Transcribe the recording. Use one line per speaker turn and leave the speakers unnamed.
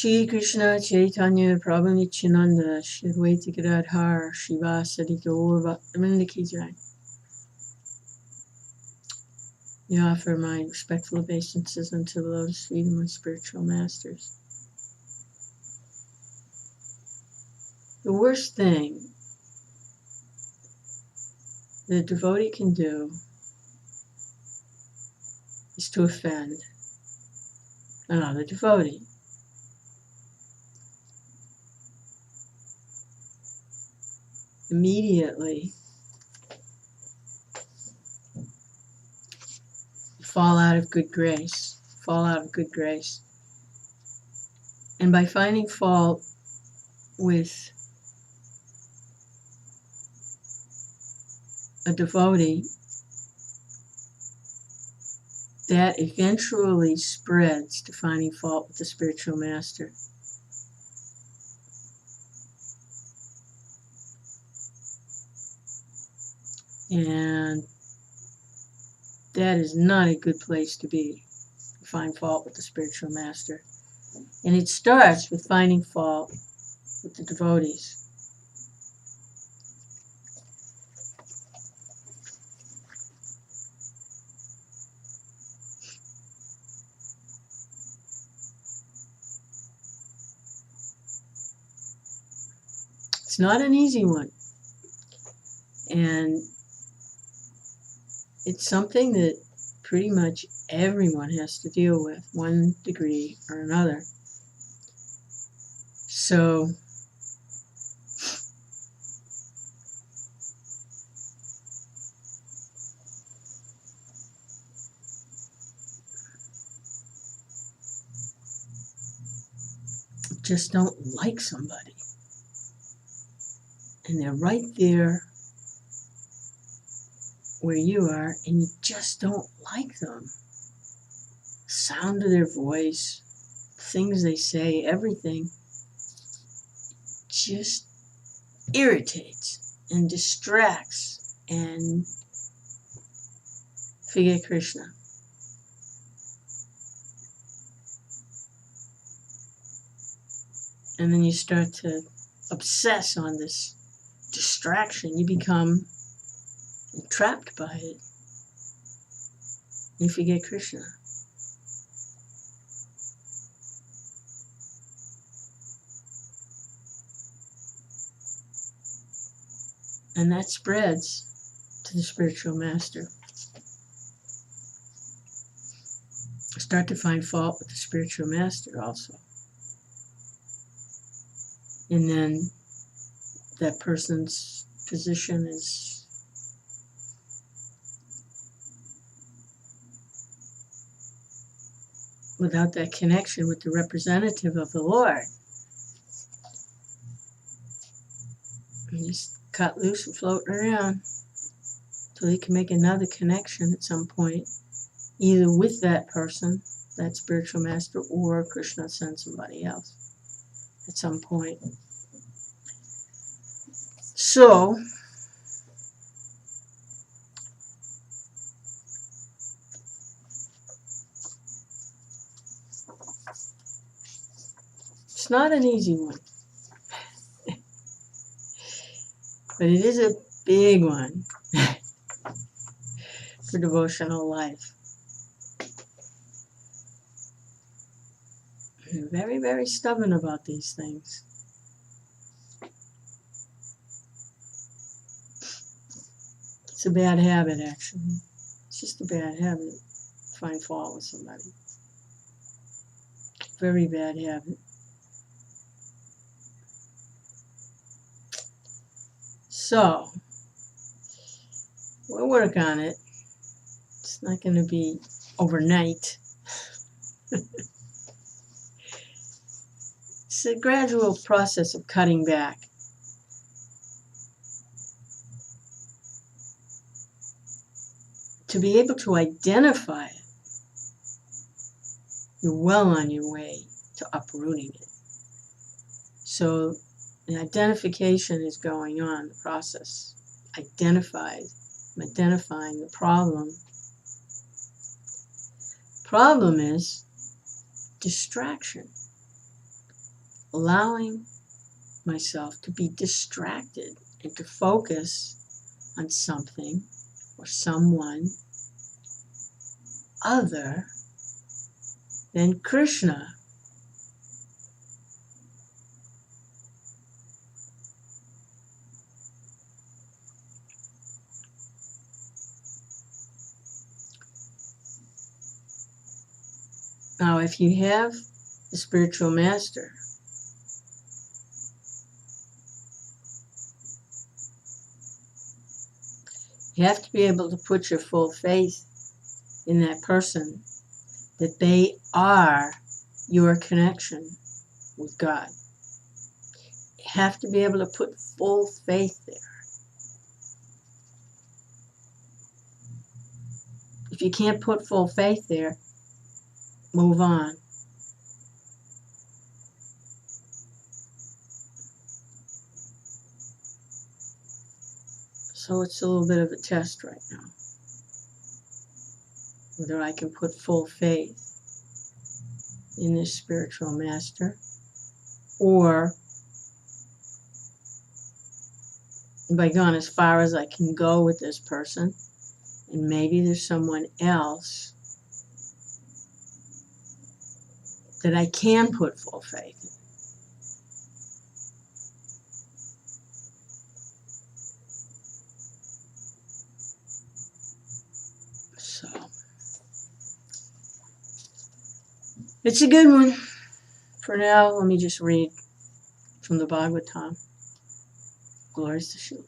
Shri Krishna Chaitanya Prabhu Nityananda Shri Advaita Gadadhar Shivasadi Gaur Bhaktivinoda Ki Jai. I offer my respectful obeisances unto the lotus feet of my spiritual masters. The worst thing that a devotee can do is to offend another devotee. Immediately fall out of good grace. And by finding fault with a devotee, that eventually spreads to finding fault with the spiritual master. And that is not a good place to be, to find fault with the spiritual master. And it starts with finding fault with the devotees. It's not an easy one. And it's something that pretty much everyone has to deal with, one degree or another. So just don't like somebody, and they're right there where you are, and you just don't like them. Sound of their voice, things they say, everything just irritates and distracts and forget Krishna. And then you start to obsess on this distraction. You become entrapped by it. You forget Krishna. And that spreads to the spiritual master. Start to find fault with the spiritual master also. And then that person's position is without that connection with the representative of the Lord. And just cut loose and floating around until he can make another connection at some point, either with that person, that spiritual master, or Krishna sends somebody else at some point. So, it's not an easy one, but it is a big one for devotional life. I'm very, very stubborn about these things. It's a bad habit, actually. It's just a bad habit to find fault with somebody. Very bad habit. So, we'll work on it. It's not going to be overnight. It's a gradual process of cutting back. To be able to identify it, you're well on your way to uprooting it. So the identification is going on, the process. I'm identifying the problem. Problem is distraction. allowing myself to be distracted and to focus on something or someone other than Krishna. Now, if you have a spiritual master, you have to be able to put your full faith in that person, that they are your connection with God. You have to be able to put full faith there. If you can't put full faith there, move on. So it's a little bit of a test right now, whether I can put full faith in this spiritual master, or if I've gone as far as I can go with this person, and maybe there's someone else that I can put full faith in. So, it's a good one. For now, let me just read from the Bhagavatam. Glories to Shila